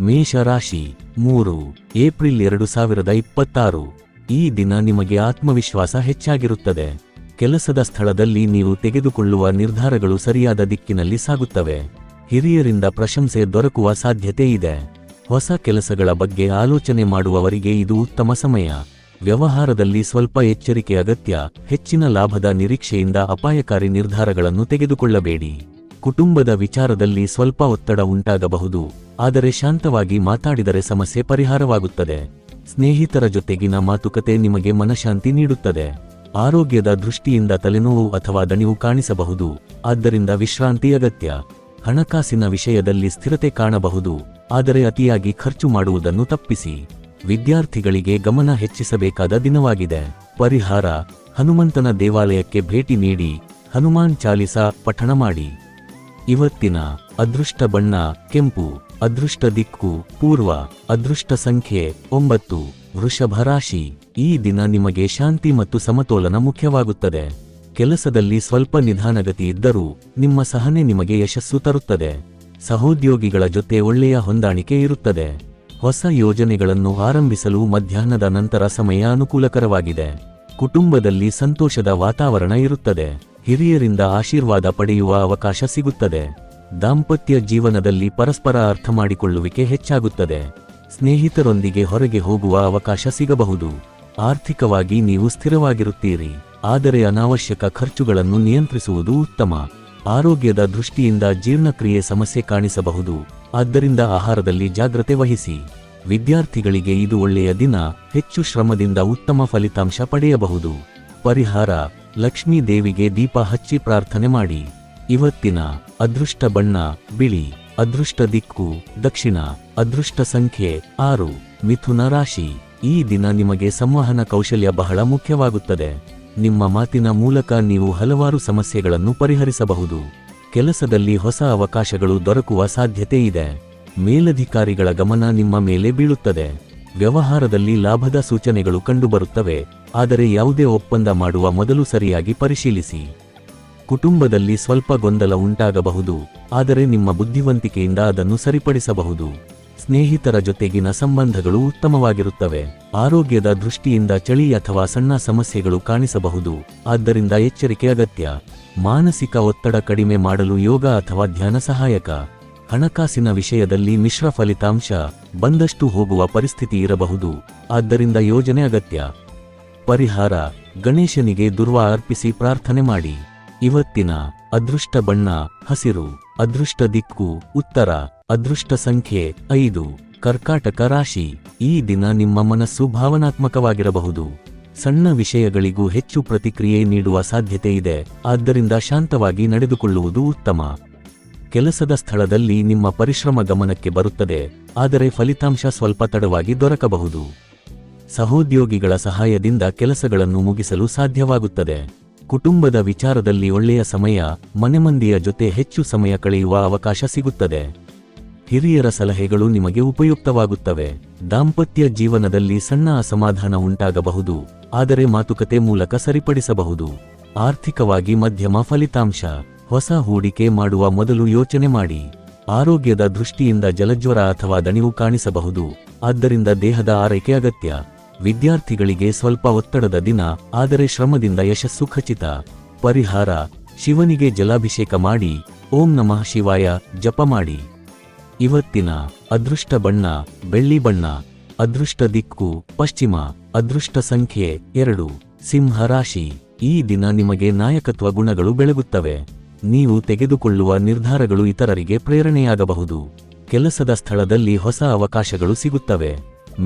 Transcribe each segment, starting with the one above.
ಮೇಷರಾಶಿ 3 ಏಪ್ರಿಲ್ 2026. ಈ ದಿನ ನಿಮಗೆ ಆತ್ಮವಿಶ್ವಾಸ ಹೆಚ್ಚಾಗಿರುತ್ತದೆ. ಕೆಲಸದ ಸ್ಥಳದಲ್ಲಿ ನೀವು ತೆಗೆದುಕೊಳ್ಳುವ ನಿರ್ಧಾರಗಳು ಸರಿಯಾದ ದಿಕ್ಕಿನಲ್ಲಿ ಸಾಗುತ್ತವೆ. ಹಿರಿಯರಿಂದ ಪ್ರಶಂಸೆ ದೊರಕುವ ಸಾಧ್ಯತೆ ಇದೆ. ಹೊಸ ಕೆಲಸಗಳ ಬಗ್ಗೆ ಆಲೋಚನೆ ಮಾಡುವವರಿಗೆ ಇದು ಉತ್ತಮ ಸಮಯ. ವ್ಯವಹಾರದಲ್ಲಿ ಸ್ವಲ್ಪ ಎಚ್ಚರಿಕೆ ಅಗತ್ಯ. ಹೆಚ್ಚಿನ ಲಾಭದ ನಿರೀಕ್ಷೆಯಿಂದ ಅಪಾಯಕಾರಿ ನಿರ್ಧಾರಗಳನ್ನು ತೆಗೆದುಕೊಳ್ಳಬೇಡಿ. ಕುಟುಂಬದ ವಿಚಾರದಲ್ಲಿ ಸ್ವಲ್ಪ ಒತ್ತಡ ಉಂಟಾಗಬಹುದು, ಆದರೆ ಶಾಂತವಾಗಿ ಮಾತಾಡಿದರೆ ಸಮಸ್ಯೆ ಪರಿಹಾರವಾಗುತ್ತದೆ. ಸ್ನೇಹಿತರ ಜೊತೆಗಿನ ಮಾತುಕತೆ ನಿಮಗೆ ಮನಃಶಾಂತಿ ನೀಡುತ್ತದೆ. ಆರೋಗ್ಯದ ದೃಷ್ಟಿಯಿಂದ ತಲೆನೋವು ಅಥವಾ ದಣಿವು ಕಾಣಿಸಬಹುದು, ಆದ್ದರಿಂದ ವಿಶ್ರಾಂತಿ ಅಗತ್ಯ. ಹಣಕಾಸಿನ ವಿಷಯದಲ್ಲಿ ಸ್ಥಿರತೆ ಕಾಣಬಹುದು, ಆದರೆ ಅತಿಯಾಗಿ ಖರ್ಚು ಮಾಡುವುದನ್ನು ತಪ್ಪಿಸಿ. ವಿದ್ಯಾರ್ಥಿಗಳಿಗೆ ಗಮನ ಹೆಚ್ಚಿಸಬೇಕಾದ ದಿನವಾಗಿದೆ. ಪರಿಹಾರ: ಹನುಮಂತನ ದೇವಾಲಯಕ್ಕೆ ಭೇಟಿ ನೀಡಿ, ಹನುಮಾನ್ ಚಾಲಿಸಾ ಪಠಣ ಮಾಡಿ. ಇವತ್ತಿನ ಅದೃಷ್ಟ ಬಣ್ಣ ಕೆಂಪು. ಅದೃಷ್ಟ ದಿಕ್ಕು ಪೂರ್ವ. ಅದೃಷ್ಟ ಸಂಖ್ಯೆ 9. ವೃಷಭ ರಾಶಿ. ಈ ದಿನ ನಿಮಗೆ ಶಾಂತಿ ಮತ್ತು ಸಮತೋಲನ ಮುಖ್ಯವಾಗುತ್ತದೆ. ಕೆಲಸದಲ್ಲಿ ಸ್ವಲ್ಪ ನಿಧಾನಗತಿ ಇದ್ದರೂ ನಿಮ್ಮ ಸಹನೆ ನಿಮಗೆ ಯಶಸ್ಸು ತರುತ್ತದೆ. ಸಹೋದ್ಯೋಗಿಗಳ ಜೊತೆ ಒಳ್ಳೆಯ ಹೊಂದಾಣಿಕೆ ಇರುತ್ತದೆ. ಹೊಸ ಯೋಜನೆಗಳನ್ನು ಆರಂಭಿಸಲು ಮಧ್ಯಾಹ್ನದ ನಂತರ ಸಮಯ ಅನುಕೂಲಕರವಾಗಿದೆ. ಕುಟುಂಬದಲ್ಲಿ ಸಂತೋಷದ ವಾತಾವರಣ ಇರುತ್ತದೆ. ಹಿರಿಯರಿಂದ ಆಶೀರ್ವಾದ ಪಡೆಯುವ ಅವಕಾಶ ಸಿಗುತ್ತದೆ. ದಾಂಪತ್ಯ ಜೀವನದಲ್ಲಿ ಪರಸ್ಪರ ಅರ್ಥಮಾಡಿಕೊಳ್ಳುವಿಕೆ ಹೆಚ್ಚಾಗುತ್ತದೆ. ಸ್ನೇಹಿತರೊಂದಿಗೆ ಹೊರಗೆ ಹೋಗುವ ಅವಕಾಶ ಸಿಗಬಹುದು. ಆರ್ಥಿಕವಾಗಿ ನೀವು ಸ್ಥಿರವಾಗಿರುತ್ತೀರಿ, ಆದರೆ ಅನಾವಶ್ಯಕ ಖರ್ಚುಗಳನ್ನು ನಿಯಂತ್ರಿಸುವುದು ಉತ್ತಮ. ಆರೋಗ್ಯದ ದೃಷ್ಟಿಯಿಂದ ಜೀರ್ಣಕ್ರಿಯೆ ಸಮಸ್ಯೆ ಕಾಣಿಸಬಹುದು, ಆದ್ದರಿಂದ ಆಹಾರದಲ್ಲಿ ಜಾಗ್ರತೆ ವಹಿಸಿ. ವಿದ್ಯಾರ್ಥಿಗಳಿಗೆ ಇದು ಒಳ್ಳೆಯ ದಿನ. ಹೆಚ್ಚು ಶ್ರಮದಿಂದ ಉತ್ತಮ ಫಲಿತಾಂಶ ಪಡೆಯಬಹುದು. ಪರಿಹಾರ: ಲಕ್ಷ್ಮೀ ದೇವಿಗೆ ದೀಪ ಹಚ್ಚಿ ಪ್ರಾರ್ಥನೆ ಮಾಡಿ. ಇವತ್ತಿನ ಅದೃಷ್ಟ ಬಣ್ಣ ಬಿಳಿ. ಅದೃಷ್ಟ ದಿಕ್ಕು ದಕ್ಷಿಣ. ಅದೃಷ್ಟ ಸಂಖ್ಯೆ 6. ಮಿಥುನ ರಾಶಿ. ಈ ದಿನ ನಿಮಗೆ ಸಂವಹನ ಕೌಶಲ್ಯ ಬಹಳ ಮುಖ್ಯವಾಗುತ್ತದೆ. ನಿಮ್ಮ ಮಾತಿನ ಮೂಲಕ ನೀವು ಹಲವಾರು ಸಮಸ್ಯೆಗಳನ್ನು ಪರಿಹರಿಸಬಹುದು. ಕೆಲಸದಲ್ಲಿ ಹೊಸ ಅವಕಾಶಗಳು ದೊರಕುವ ಸಾಧ್ಯತೆ ಇದೆ. ಮೇಲಧಿಕಾರಿಗಳ ಗಮನ ನಿಮ್ಮ ಮೇಲೆ ಬೀಳುತ್ತದೆ. ವ್ಯವಹಾರದಲ್ಲಿ ಲಾಭದ ಸೂಚನೆಗಳು ಕಂಡುಬರುತ್ತವೆ, ಆದರೆ ಯಾವುದೇ ಒಪ್ಪಂದ ಮಾಡುವ ಮೊದಲು ಸರಿಯಾಗಿ ಪರಿಶೀಲಿಸಿ. ಕುಟುಂಬದಲ್ಲಿ ಸ್ವಲ್ಪ ಗೊಂದಲ ಉಂಟಾಗಬಹುದು, ಆದರೆ ನಿಮ್ಮ ಬುದ್ಧಿವಂತಿಕೆಯಿಂದ ಅದನ್ನು ಸರಿಪಡಿಸಬಹುದು. ಸ್ನೇಹಿತರ ಜೊತೆಗಿನ ಸಂಬಂಧಗಳು ಉತ್ತಮವಾಗಿರುತ್ತವೆ. ಆರೋಗ್ಯದ ದೃಷ್ಟಿಯಿಂದ ಚಳಿ ಅಥವಾ ಸಣ್ಣ ಸಮಸ್ಯೆಗಳು ಕಾಣಿಸಬಹುದು, ಆದ್ದರಿಂದ ಎಚ್ಚರಿಕೆ ಅಗತ್ಯ. ಮಾನಸಿಕ ಒತ್ತಡ ಕಡಿಮೆ ಮಾಡಲು ಯೋಗ ಅಥವಾ ಧ್ಯಾನ ಸಹಾಯಕ. ಹಣಕಾಸಿನ ವಿಷಯದಲ್ಲಿ ಮಿಶ್ರ ಫಲಿತಾಂಶ. ಬಂದಷ್ಟು ಹೋಗುವ ಪರಿಸ್ಥಿತಿ ಇರಬಹುದು, ಆದ್ದರಿಂದ ಯೋಜನೆ ಅಗತ್ಯ. ಪರಿಹಾರ: ಗಣೇಶನಿಗೆ ದುರ್ವಾ ಅರ್ಪಿಸಿ ಪ್ರಾರ್ಥನೆ ಮಾಡಿ. ಇವತ್ತಿನ ಅದೃಷ್ಟ ಬಣ್ಣ ಹಸಿರು. ಅದೃಷ್ಟ ದಿಕ್ಕು ಉತ್ತರ. ಅದೃಷ್ಟ ಸಂಖ್ಯೆ 5. ಕರ್ಕಾಟಕ ರಾಶಿ. ಈ ದಿನ ನಿಮ್ಮ ಮನಸ್ಸು ಭಾವನಾತ್ಮಕವಾಗಿರಬಹುದು. ಸಣ್ಣ ವಿಷಯಗಳಿಗೂ ಹೆಚ್ಚು ಪ್ರತಿಕ್ರಿಯೆ ನೀಡುವ ಸಾಧ್ಯತೆ ಇದೆ, ಆದ್ದರಿಂದ ಶಾಂತವಾಗಿ ನಡೆದುಕೊಳ್ಳುವುದು ಉತ್ತಮ. ಕೆಲಸದ ಸ್ಥಳದಲ್ಲಿ ನಿಮ್ಮ ಪರಿಶ್ರಮ ಗಮನಕ್ಕೆ ಬರುತ್ತದೆ, ಆದರೆ ಫಲಿತಾಂಶ ಸ್ವಲ್ಪ ತಡವಾಗಿ ದೊರಕಬಹುದು. ಸಹೋದ್ಯೋಗಿಗಳ ಸಹಾಯದಿಂದ ಕೆಲಸಗಳನ್ನು ಮುಗಿಸಲು ಸಾಧ್ಯವಾಗುತ್ತದೆ. ಕುಟುಂಬದ ವಿಚಾರದಲ್ಲಿ ಒಳ್ಳೆಯ ಸಮಯ. ಮನೆಮಂದಿಯ ಜೊತೆ ಹೆಚ್ಚು ಸಮಯ ಕಳೆಯುವ ಅವಕಾಶ ಸಿಗುತ್ತದೆ. ಹಿರಿಯರ ಸಲಹೆಗಳು ನಿಮಗೆ ಉಪಯುಕ್ತವಾಗುತ್ತವೆ. ದಾಂಪತ್ಯ ಜೀವನದಲ್ಲಿ ಸಣ್ಣ ಅಸಮಾಧಾನ ಉಂಟಾಗಬಹುದು, ಆದರೆ ಮಾತುಕತೆ ಮೂಲಕ ಸರಿಪಡಿಸಬಹುದು. ಆರ್ಥಿಕವಾಗಿ ಮಧ್ಯಮ ಫಲಿತಾಂಶ. ಹೊಸ ಹೂಡಿಕೆ ಮಾಡುವ ಮೊದಲು ಯೋಚನೆ ಮಾಡಿ. ಆರೋಗ್ಯದ ದೃಷ್ಟಿಯಿಂದ ಜಲಜ್ವರ ಅಥವಾ ದಣಿವು ಕಾಣಿಸಬಹುದು, ಆದ್ದರಿಂದ ದೇಹದ ಆರೈಕೆ ಅಗತ್ಯ. ವಿದ್ಯಾರ್ಥಿಗಳಿಗೆ ಸ್ವಲ್ಪ ಒತ್ತಡದ ದಿನ, ಆದರೆ ಶ್ರಮದಿಂದ ಯಶಸ್ಸು ಖಚಿತ. ಪರಿಹಾರ: ಶಿವನಿಗೆ ಜಲಾಭಿಷೇಕ ಮಾಡಿ, ಓಂ ನಮಃ ಶಿವಾಯ ಜಪ ಮಾಡಿ. ಇವತ್ತಿನ ಅದೃಷ್ಟ ಬಣ್ಣ ಬೆಳ್ಳಿ ಬಣ್ಣ. ಅದೃಷ್ಟ ದಿಕ್ಕು ಪಶ್ಚಿಮ. ಅದೃಷ್ಟ ಸಂಖ್ಯೆ 2. ಸಿಂಹ ರಾಶಿ. ಈ ದಿನ ನಿಮಗೆ ನಾಯಕತ್ವ ಗುಣಗಳು ಬೆಳಗುತ್ತವೆ. ನೀವು ತೆಗೆದುಕೊಳ್ಳುವ ನಿರ್ಧಾರಗಳು ಇತರರಿಗೆ ಪ್ರೇರಣೆಯಾಗಬಹುದು. ಕೆಲಸದ ಸ್ಥಳದಲ್ಲಿ ಹೊಸ ಅವಕಾಶಗಳು ಸಿಗುತ್ತವೆ.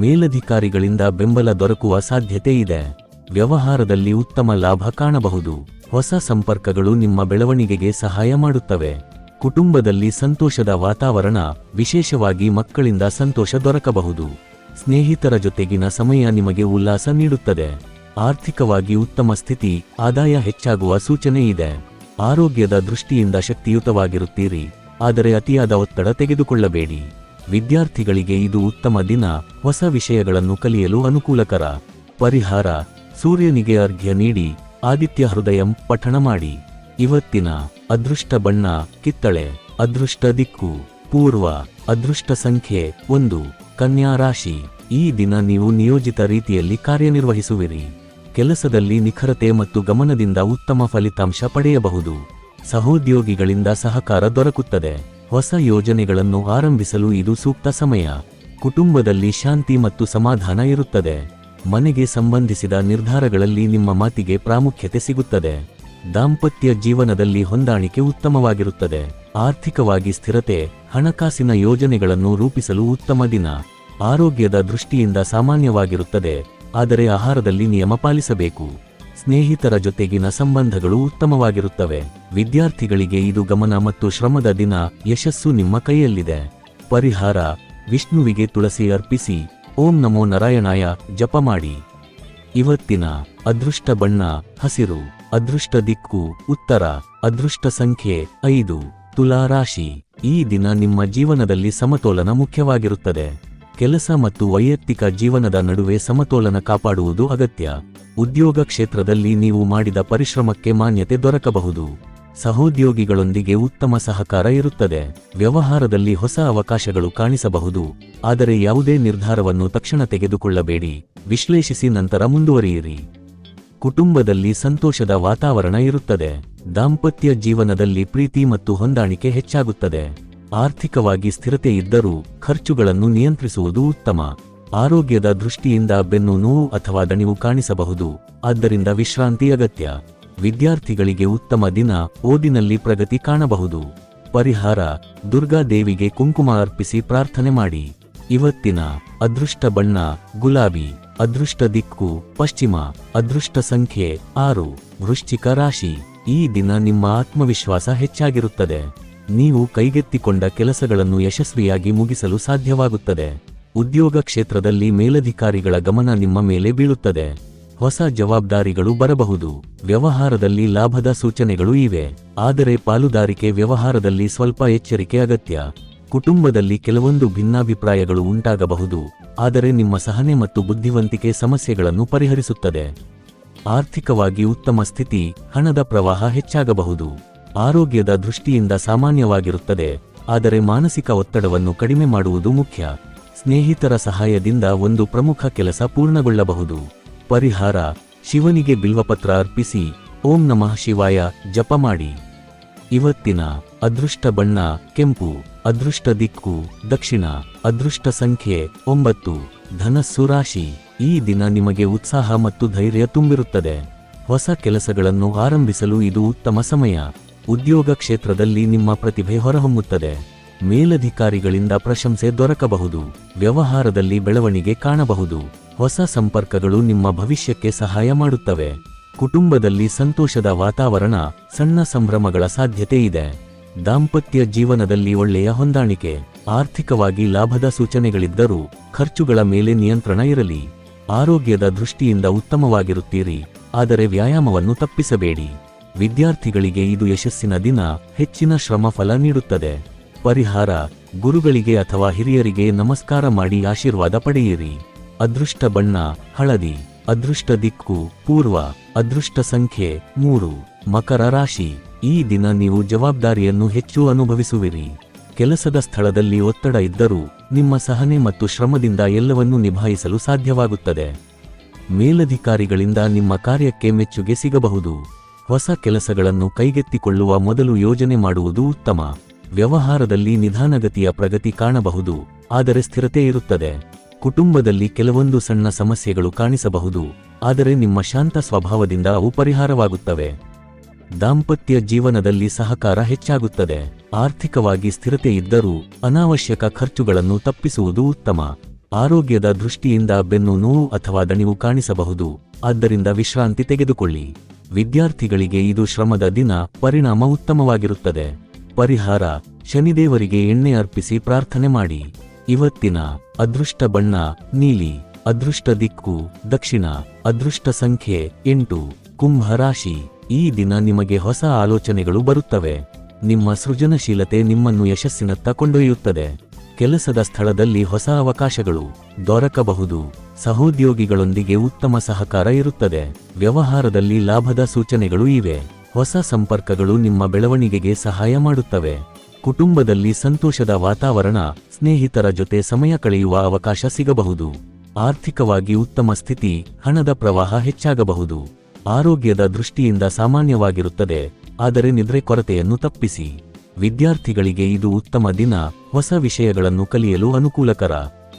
ಮೇಲಧಿಕಾರಿಗಳಿಂದ ಬೆಂಬಲ ದೊರಕುವ ಸಾಧ್ಯತೆ ಇದೆ. ವ್ಯವಹಾರದಲ್ಲಿ ಉತ್ತಮ ಲಾಭ ಕಾಣಬಹುದು. ಹೊಸ ಸಂಪರ್ಕಗಳು ನಿಮ್ಮ ಬೆಳವಣಿಗೆಗೆ ಸಹಾಯ ಮಾಡುತ್ತವೆ. ಕುಟುಂಬದಲ್ಲಿ ಸಂತೋಷದ ವಾತಾವರಣ, ವಿಶೇಷವಾಗಿ ಮಕ್ಕಳಿಂದ ಸಂತೋಷ ದೊರಕಬಹುದು. ಸ್ನೇಹಿತರ ಜೊತೆಗಿನ ಸಮಯ ನಿಮಗೆ ಉಲ್ಲಾಸ ನೀಡುತ್ತದೆ. ಆರ್ಥಿಕವಾಗಿ ಉತ್ತಮ ಸ್ಥಿತಿ, ಆದಾಯ ಹೆಚ್ಚಾಗುವ ಸೂಚನೆ ಇದೆ. ಆರೋಗ್ಯದ ದೃಷ್ಟಿಯಿಂದ ಶಕ್ತಿಯುತವಾಗಿರುತ್ತೀರಿ, ಆದರೆ ಅತಿಯಾದ ಒತ್ತಡ ತೆಗೆದುಕೊಳ್ಳಬೇಡಿ. ವಿದ್ಯಾರ್ಥಿಗಳಿಗೆ ಇದು ಉತ್ತಮ ದಿನ. ಹೊಸ ವಿಷಯಗಳನ್ನು ಕಲಿಯಲು ಅನುಕೂಲಕರ. ಪರಿಹಾರ: ಸೂರ್ಯನಿಗೆ ಅರ್ಘ್ಯ ನೀಡಿ, ಆದಿತ್ಯ ಹೃದಯಂ ಪಠಣ ಮಾಡಿ. ಇವತ್ತಿನ ಅದೃಷ್ಟ ಬಣ್ಣ ಕಿತ್ತಳೆ. ಅದೃಷ್ಟ ದಿಕ್ಕು ಪೂರ್ವ. ಅದೃಷ್ಟ ಸಂಖ್ಯೆ 1 ಕನ್ಯಾ ರಾಶಿ. ಈ ದಿನ ನೀವು ನಿಯೋಜಿತ ರೀತಿಯಲ್ಲಿ ಕಾರ್ಯನಿರ್ವಹಿಸುವಿರಿ. ಕೆಲಸದಲ್ಲಿ ನಿಖರತೆ ಮತ್ತು ಗಮನದಿಂದ ಉತ್ತಮ ಫಲಿತಾಂಶ ಪಡೆಯಬಹುದು. ಸಹೋದ್ಯೋಗಿಗಳಿಂದ ಸಹಕಾರ ದೊರಕುತ್ತದೆ. ಹೊಸ ಯೋಜನೆಗಳನ್ನು ಆರಂಭಿಸಲು ಇದು ಸೂಕ್ತ ಸಮಯ. ಕುಟುಂಬದಲ್ಲಿ ಶಾಂತಿ ಮತ್ತು ಸಮಾಧಾನ ಇರುತ್ತದೆ. ಮನೆಗೆ ಸಂಬಂಧಿಸಿದ ನಿರ್ಧಾರಗಳಲ್ಲಿ ನಿಮ್ಮ ಮಾತಿಗೆ ಪ್ರಾಮುಖ್ಯತೆ ಸಿಗುತ್ತದೆ. ದಾಂಪತ್ಯ ಜೀವನದಲ್ಲಿ ಹೊಂದಾಣಿಕೆ ಉತ್ತಮವಾಗಿರುತ್ತದೆ. ಆರ್ಥಿಕವಾಗಿ ಸ್ಥಿರತೆ, ಹಣಕಾಸಿನ ಯೋಜನೆಗಳನ್ನು ರೂಪಿಸಲು ಉತ್ತಮ ದಿನ. ಆರೋಗ್ಯದ ದೃಷ್ಟಿಯಿಂದ ಸಾಮಾನ್ಯವಾಗಿರುತ್ತದೆ, ಆದರೆ ಆಹಾರದಲ್ಲಿ ನಿಯಮ ಪಾಲಿಸಬೇಕು. ಸ್ನೇಹಿತರ ಜೊತೆಗಿನ ಸಂಬಂಧಗಳು ಉತ್ತಮವಾಗಿರುತ್ತವೆ. ವಿದ್ಯಾರ್ಥಿಗಳಿಗೆ ಇದು ಗಮನ ಮತ್ತು ಶ್ರಮದ ದಿನ. ಯಶಸ್ಸು ನಿಮ್ಮ ಕೈಯಲ್ಲಿದೆ. ಪರಿಹಾರ: ವಿಷ್ಣುವಿಗೆ ತುಳಸಿ ಅರ್ಪಿಸಿ, ಓಂ ನಮೋ ನಾರಾಯಣಾಯ ಜಪ ಮಾಡಿ. ಇವತ್ತಿನ ಅದೃಷ್ಟ ಬಣ್ಣ ಹಸಿರು. ಅದೃಷ್ಟ ದಿಕ್ಕು ಉತ್ತರ. ಅದೃಷ್ಟ ಸಂಖ್ಯೆ 5 ತುಲಾ ರಾಶಿ. ಈ ದಿನ ನಿಮ್ಮ ಜೀವನದಲ್ಲಿ ಸಮತೋಲನ ಮುಖ್ಯವಾಗಿರುತ್ತದೆ. ಕೆಲಸ ಮತ್ತು ವೈಯಕ್ತಿಕ ಜೀವನದ ನಡುವೆ ಸಮತೋಲನ ಕಾಪಾಡುವುದು ಅಗತ್ಯ. ಉದ್ಯೋಗ ಕ್ಷೇತ್ರದಲ್ಲಿ ನೀವು ಮಾಡಿದ ಪರಿಶ್ರಮಕ್ಕೆ ಮಾನ್ಯತೆ ದೊರಕಬಹುದು. ಸಹೋದ್ಯೋಗಿಗಳೊಂದಿಗೆ ಉತ್ತಮ ಸಹಕಾರ ಇರುತ್ತದೆ. ವ್ಯವಹಾರದಲ್ಲಿ ಹೊಸ ಅವಕಾಶಗಳು ಕಾಣಿಸಬಹುದು, ಆದರೆ ಯಾವುದೇ ನಿರ್ಧಾರವನ್ನು ತಕ್ಷಣ ತೆಗೆದುಕೊಳ್ಳಬೇಡಿ. ವಿಶ್ಲೇಷಿಸಿ ನಂತರ ಮುಂದುವರಿಯಿರಿ. ಕುಟುಂಬದಲ್ಲಿ ಸಂತೋಷದ ವಾತಾವರಣ ಇರುತ್ತದೆ. ದಾಂಪತ್ಯ ಜೀವನದಲ್ಲಿ ಪ್ರೀತಿ ಮತ್ತು ಹೊಂದಾಣಿಕೆ ಹೆಚ್ಚಾಗುತ್ತದೆ. ಆರ್ಥಿಕವಾಗಿ ಸ್ಥಿರತೆ ಇದ್ದರೂ ಖರ್ಚುಗಳನ್ನು ನಿಯಂತ್ರಿಸುವುದು ಉತ್ತಮ. ಆರೋಗ್ಯದ ದೃಷ್ಟಿಯಿಂದ ಬೆನ್ನು ನೋವು ಅಥವಾ ದಣಿವು ಕಾಣಿಸಬಹುದು, ಆದ್ದರಿಂದ ವಿಶ್ರಾಂತಿ ಅಗತ್ಯ. ವಿದ್ಯಾರ್ಥಿಗಳಿಗೆ ಉತ್ತಮ ದಿನ. ಓದಿನಲ್ಲಿ ಪ್ರಗತಿ ಕಾಣಬಹುದು. ಪರಿಹಾರ: ದುರ್ಗಾದೇವಿಗೆ ಕುಂಕುಮ ಅರ್ಪಿಸಿ ಪ್ರಾರ್ಥನೆ ಮಾಡಿ. ಇವತ್ತಿನ ಅದೃಷ್ಟ ಬಣ್ಣ ಗುಲಾಬಿ. ಅದೃಷ್ಟ ದಿಕ್ಕು ಪಶ್ಚಿಮ. ಅದೃಷ್ಟ ಸಂಖ್ಯೆ 6 ವೃಶ್ಚಿಕ ರಾಶಿ. ಈ ದಿನ ನಿಮ್ಮ ಆತ್ಮವಿಶ್ವಾಸ ಹೆಚ್ಚಾಗಿರುತ್ತದೆ. ನೀವು ಕೈಗೆತ್ತಿಕೊಂಡ ಕೆಲಸಗಳನ್ನು ಯಶಸ್ವಿಯಾಗಿ ಮುಗಿಸಲು ಸಾಧ್ಯವಾಗುತ್ತದೆ. ಉದ್ಯೋಗ ಕ್ಷೇತ್ರದಲ್ಲಿ ಮೇಲಧಿಕಾರಿಗಳ ಗಮನ ನಿಮ್ಮ ಮೇಲೆ ಬೀಳುತ್ತದೆ. ಹೊಸ ಜವಾಬ್ದಾರಿಗಳು ಬರಬಹುದು. ವ್ಯವಹಾರದಲ್ಲಿ ಲಾಭದ ಸೂಚನೆಗಳು ಇವೆ, ಆದರೆ ಪಾಲುದಾರಿಕೆ ವ್ಯವಹಾರದಲ್ಲಿ ಸ್ವಲ್ಪ ಎಚ್ಚರಿಕೆ ಅಗತ್ಯ. ಕುಟುಂಬದಲ್ಲಿ ಕೆಲವೊಂದು ಭಿನ್ನಾಭಿಪ್ರಾಯಗಳು ಉಂಟಾಗಬಹುದು, ಆದರೆ ನಿಮ್ಮ ಸಹನೆ ಮತ್ತು ಬುದ್ಧಿವಂತಿಕೆ ಸಮಸ್ಯೆಗಳನ್ನು ಪರಿಹರಿಸುತ್ತದೆ. ಆರ್ಥಿಕವಾಗಿ ಉತ್ತಮ ಸ್ಥಿತಿ. ಹಣದ ಪ್ರವಾಹ ಹೆಚ್ಚಾಗಬಹುದು. ಆರೋಗ್ಯದ ದೃಷ್ಟಿಯಿಂದ ಸಾಮಾನ್ಯವಾಗಿರುತ್ತದೆ, ಆದರೆ ಮಾನಸಿಕ ಒತ್ತಡವನ್ನು ಕಡಿಮೆ ಮಾಡುವುದು ಮುಖ್ಯ. ಸ್ನೇಹಿತರ ಸಹಾಯದಿಂದ ಒಂದು ಪ್ರಮುಖ ಕೆಲಸ ಪೂರ್ಣಗೊಳ್ಳಬಹುದು. ಪರಿಹಾರ: ಶಿವನಿಗೆ ಬಿಲ್ವಪತ್ರ ಅರ್ಪಿಸಿ, ಓಂ ನಮಃ ಶಿವಾಯ ಜಪ ಮಾಡಿ. ಇವತ್ತಿನ ಅದೃಷ್ಟ ಬಣ್ಣ ಕೆಂಪು. ಅದೃಷ್ಟ ದಿಕ್ಕು ದಕ್ಷಿಣ. ಅದೃಷ್ಟ ಸಂಖ್ಯೆ 9 ಧನಸ್ಸು ರಾಶಿ. ಈ ದಿನ ನಿಮಗೆ ಉತ್ಸಾಹ ಮತ್ತು ಧೈರ್ಯ ತುಂಬಿರುತ್ತದೆ. ಹೊಸ ಕೆಲಸಗಳನ್ನು ಆರಂಭಿಸಲು ಇದು ಉತ್ತಮ ಸಮಯ. ಉದ್ಯೋಗ ಕ್ಷೇತ್ರದಲ್ಲಿ ನಿಮ್ಮ ಪ್ರತಿಭೆ ಹೊರಹೊಮ್ಮುತ್ತದೆ. ಮೇಲಧಿಕಾರಿಗಳಿಂದ ಪ್ರಶಂಸೆ ದೊರಕಬಹುದು. ವ್ಯವಹಾರದಲ್ಲಿ ಬೆಳವಣಿಗೆ ಕಾಣಬಹುದು. ಹೊಸ ಸಂಪರ್ಕಗಳು ನಿಮ್ಮ ಭವಿಷ್ಯಕ್ಕೆ ಸಹಾಯ ಮಾಡುತ್ತವೆ. ಕುಟುಂಬದಲ್ಲಿ ಸಂತೋಷದ ವಾತಾವರಣ. ಸಣ್ಣ ಸಂಭ್ರಮಗಳ ಸಾಧ್ಯತೆ ಇದೆ. ದಾಂಪತ್ಯ ಜೀವನದಲ್ಲಿ ಒಳ್ಳೆಯ ಹೊಂದಾಣಿಕೆ. ಆರ್ಥಿಕವಾಗಿ ಲಾಭದ ಸೂಚನೆಗಳಿದ್ದರೂ ಖರ್ಚುಗಳ ಮೇಲೆ ನಿಯಂತ್ರಣ ಇರಲಿ. ಆರೋಗ್ಯದ ದೃಷ್ಟಿಯಿಂದ ಉತ್ತಮವಾಗಿರುತ್ತೀರಿ, ಆದರೆ ವ್ಯಾಯಾಮವನ್ನು ತಪ್ಪಿಸಬೇಡಿ. ವಿದ್ಯಾರ್ಥಿಗಳಿಗೆ ಇದು ಯಶಸ್ಸಿನ ದಿನ. ಹೆಚ್ಚಿನ ಶ್ರಮ ಫಲ ನೀಡುತ್ತದೆ. ಪರಿಹಾರ: ಗುರುಗಳಿಗೆ ಅಥವಾ ಹಿರಿಯರಿಗೆ ನಮಸ್ಕಾರ ಮಾಡಿ ಆಶೀರ್ವಾದ ಪಡೆಯಿರಿ. ಅದೃಷ್ಟ ಬಣ್ಣ ಹಳದಿ. ಅದೃಷ್ಟ ದಿಕ್ಕು ಪೂರ್ವ. ಅದೃಷ್ಟ ಸಂಖ್ಯೆ 3 ಮಕರ ರಾಶಿ. ಈ ದಿನ ನೀವು ಜವಾಬ್ದಾರಿಯನ್ನು ಹೆಚ್ಚು ಅನುಭವಿಸುವಿರಿ. ಕೆಲಸದ ಸ್ಥಳದಲ್ಲಿ ಒತ್ತಡ ಇದ್ದರೂ ನಿಮ್ಮ ಸಹನೆ ಮತ್ತು ಶ್ರಮದಿಂದ ಎಲ್ಲವನ್ನೂ ನಿಭಾಯಿಸಲು ಸಾಧ್ಯವಾಗುತ್ತದೆ. ಮೇಲಧಿಕಾರಿಗಳಿಂದ ನಿಮ್ಮ ಕಾರ್ಯಕ್ಕೆ ಮೆಚ್ಚುಗೆ ಸಿಗಬಹುದು. ಹೊಸ ಕೆಲಸಗಳನ್ನು ಕೈಗೆತ್ತಿಕೊಳ್ಳುವ ಮೊದಲು ಯೋಜನೆ ಮಾಡುವುದು ಉತ್ತಮ. ವ್ಯವಹಾರದಲ್ಲಿ ನಿಧಾನಗತಿಯ ಪ್ರಗತಿ ಕಾಣಬಹುದು, ಆದರೆ ಸ್ಥಿರತೆ ಇರುತ್ತದೆ. ಕುಟುಂಬದಲ್ಲಿ ಕೆಲವೊಂದು ಸಣ್ಣ ಸಮಸ್ಯೆಗಳು ಕಾಣಿಸಬಹುದು, ಆದರೆ ನಿಮ್ಮ ಶಾಂತ ಸ್ವಭಾವದಿಂದ ಅವು ಪರಿಹಾರವಾಗುತ್ತವೆ. ದಾಂಪತ್ಯ ಜೀವನದಲ್ಲಿ ಸಹಕಾರ ಹೆಚ್ಚಾಗುತ್ತದೆ. ಆರ್ಥಿಕವಾಗಿ ಸ್ಥಿರತೆ ಇದ್ದರೂ ಅನಾವಶ್ಯಕ ಖರ್ಚುಗಳನ್ನು ತಪ್ಪಿಸುವುದು ಉತ್ತಮ. ಆರೋಗ್ಯದ ದೃಷ್ಟಿಯಿಂದ ಬೆನ್ನು ನೋವು ಅಥವಾ ದಣಿವು ಕಾಣಿಸಬಹುದು, ಆದ್ದರಿಂದ ವಿಶ್ರಾಂತಿ ತೆಗೆದುಕೊಳ್ಳಿ. ವಿದ್ಯಾರ್ಥಿಗಳಿಗೆ ಇದು ಶ್ರಮದ ದಿನ. ಪರಿಣಾಮ ಉತ್ತಮವಾಗಿರುತ್ತದೆ. ಪರಿಹಾರ: ಶನಿದೇವರಿಗೆ ಎಣ್ಣೆ ಅರ್ಪಿಸಿ ಪ್ರಾರ್ಥನೆ ಮಾಡಿ. ಇವತ್ತಿನ ಅದೃಷ್ಟ ಬಣ್ಣ ನೀಲಿ. ಅದೃಷ್ಟ ದಿಕ್ಕು ದಕ್ಷಿಣ. ಅದೃಷ್ಟ ಸಂಖ್ಯೆ 8 ಕುಂಭ ರಾಶಿ. ಈ ದಿನ ನಿಮಗೆ ಹೊಸ ಆಲೋಚನೆಗಳು ಬರುತ್ತವೆ. ನಿಮ್ಮ ಸೃಜನಶೀಲತೆ ನಿಮ್ಮನ್ನು ಯಶಸ್ಸಿನತ್ತ ಕೊಂಡೊಯ್ಯುತ್ತದೆ. ಕೆಲಸದ ಸ್ಥಳದಲ್ಲಿ ಹೊಸ ಅವಕಾಶಗಳು ದೊರಕಬಹುದು. ಸಹೋದ್ಯೋಗಿಗಳೊಂದಿಗೆ ಉತ್ತಮ ಸಹಕಾರ ಇರುತ್ತದೆ. ವ್ಯವಹಾರದಲ್ಲಿ ಲಾಭದ ಸೂಚನೆಗಳು ಇವೆ. ಹೊಸ ಸಂಪರ್ಕಗಳು ನಿಮ್ಮ ಬೆಳವಣಿಗೆಗೆ ಸಹಾಯ ಮಾಡುತ್ತವೆ. ಕುಟುಂಬದಲ್ಲಿ ಸಂತೋಷದ ವಾತಾವರಣ, ಸ್ನೇಹಿತರ ಜೊತೆ ಸಮಯ ಕಳೆಯುವ ಅವಕಾಶ ಸಿಗಬಹುದು. ಆರ್ಥಿಕವಾಗಿ ಉತ್ತಮ ಸ್ಥಿತಿ, ಹಣದ ಪ್ರವಾಹ ಹೆಚ್ಚಾಗಬಹುದು. ಆರೋಗ್ಯದ ದೃಷ್ಟಿಯಿಂದ ಸಾಮಾನ್ಯವಾಗಿರುತ್ತದೆ, ಆದರೆ ನಿದ್ರೆ ಕೊರತೆಯನ್ನು ತಪ್ಪಿಸಿ. ವಿದ್ಯಾರ್ಥಿಗಳಿಗೆ ಇದು ಉತ್ತಮ ದಿನ, ಹೊಸ ವಿಷಯಗಳನ್ನು ಕಲಿಯಲು ಅನುಕೂಲಕರ.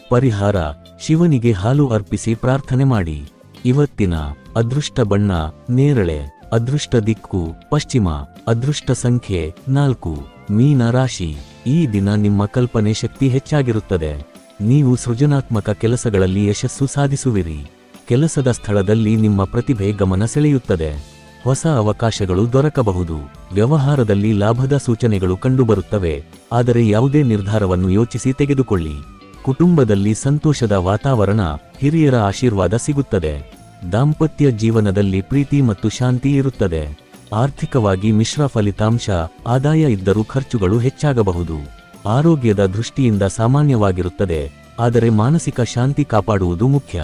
ಪರಿಹಾರ: ಶಿವನಿಗೆ ಹಾಲು ಅರ್ಪಿಸಿ ಪ್ರಾರ್ಥನೆ ಮಾಡಿ. ಇವತ್ತಿನ ಅದೃಷ್ಟ ಬಣ್ಣ ನೇರಳೆ. ಅದೃಷ್ಟ ದಿಕ್ಕು ಪಶ್ಚಿಮ. ಅದೃಷ್ಟ ಸಂಖ್ಯೆ 4. ಮೀನ ರಾಶಿ. ಈ ದಿನ ನಿಮ್ಮ ಕಲ್ಪನೆ ಶಕ್ತಿ ಹೆಚ್ಚಾಗಿರುತ್ತದೆ. ನೀವು ಸೃಜನಾತ್ಮಕ ಕೆಲಸಗಳಲ್ಲಿ ಯಶಸ್ಸು ಸಾಧಿಸುವಿರಿ. ಕೆಲಸದ ಸ್ಥಳದಲ್ಲಿ ನಿಮ್ಮ ಪ್ರತಿಭೆ ಗಮನ ಸೆಳೆಯುತ್ತದೆ. ಹೊಸ ಅವಕಾಶಗಳು ದೊರಕಬಹುದು. ವ್ಯವಹಾರದಲ್ಲಿ ಲಾಭದ ಸೂಚನೆಗಳು ಕಂಡುಬರುತ್ತವೆ, ಆದರೆ ಯಾವುದೇ ನಿರ್ಧಾರವನ್ನು ಯೋಚಿಸಿ ತೆಗೆದುಕೊಳ್ಳಿ. ಕುಟುಂಬದಲ್ಲಿ ಸಂತೋಷದ ವಾತಾವರಣ, ಹಿರಿಯರ ಆಶೀರ್ವಾದ ಸಿಗುತ್ತದೆ. ದಾಂಪತ್ಯ ಜೀವನದಲ್ಲಿ ಪ್ರೀತಿ ಮತ್ತು ಶಾಂತಿ ಇರುತ್ತದೆ. ಆರ್ಥಿಕವಾಗಿ ಮಿಶ್ರ ಫಲಿತಾಂಶ, ಆದಾಯ ಇದ್ದರೂ ಖರ್ಚುಗಳು ಹೆಚ್ಚಾಗಬಹುದು. ಆರೋಗ್ಯದ ದೃಷ್ಟಿಯಿಂದ ಸಾಮಾನ್ಯವಾಗಿರುತ್ತದೆ, ಆದರೆ ಮಾನಸಿಕ ಶಾಂತಿ ಕಾಪಾಡುವುದು ಮುಖ್ಯ.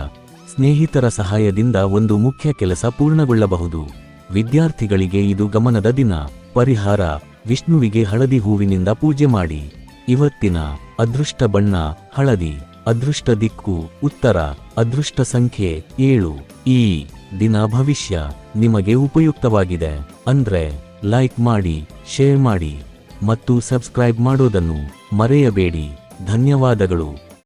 ಸ್ನೇಹಿತರ ಸಹಾಯದಿಂದ ಒಂದು ಮುಖ್ಯ ಕೆಲಸ ಪೂರ್ಣಗೊಳ್ಳಬಹುದು. ವಿದ್ಯಾರ್ಥಿಗಳಿಗೆ ಇದು ಗಮನದ ದಿನ. ಪರಿಹಾರ: ವಿಷ್ಣುವಿಗೆ ಹಳದಿ ಹೂವಿನಿಂದ ಪೂಜೆ ಮಾಡಿ. ಇವತ್ತಿನ ಅದೃಷ್ಟ ಬಣ್ಣ ಹಳದಿ. ಅದೃಷ್ಟ ದಿಕ್ಕು ಉತ್ತರ. ಅದೃಷ್ಟ ಸಂಖ್ಯೆ 7. ಈ ದಿನ ಭವಿಷ್ಯ ನಿಮಗೆ ಉಪಯುಕ್ತವಾಗಿದೆ ಅಂದ್ರೆ ಲೈಕ್ ಮಾಡಿ, ಶೇರ್ ಮಾಡಿ ಮತ್ತು ಸಬ್ಸ್ಕ್ರೈಬ್ ಮಾಡೋದನ್ನು ಮರೆಯಬೇಡಿ. ಧನ್ಯವಾದಗಳು.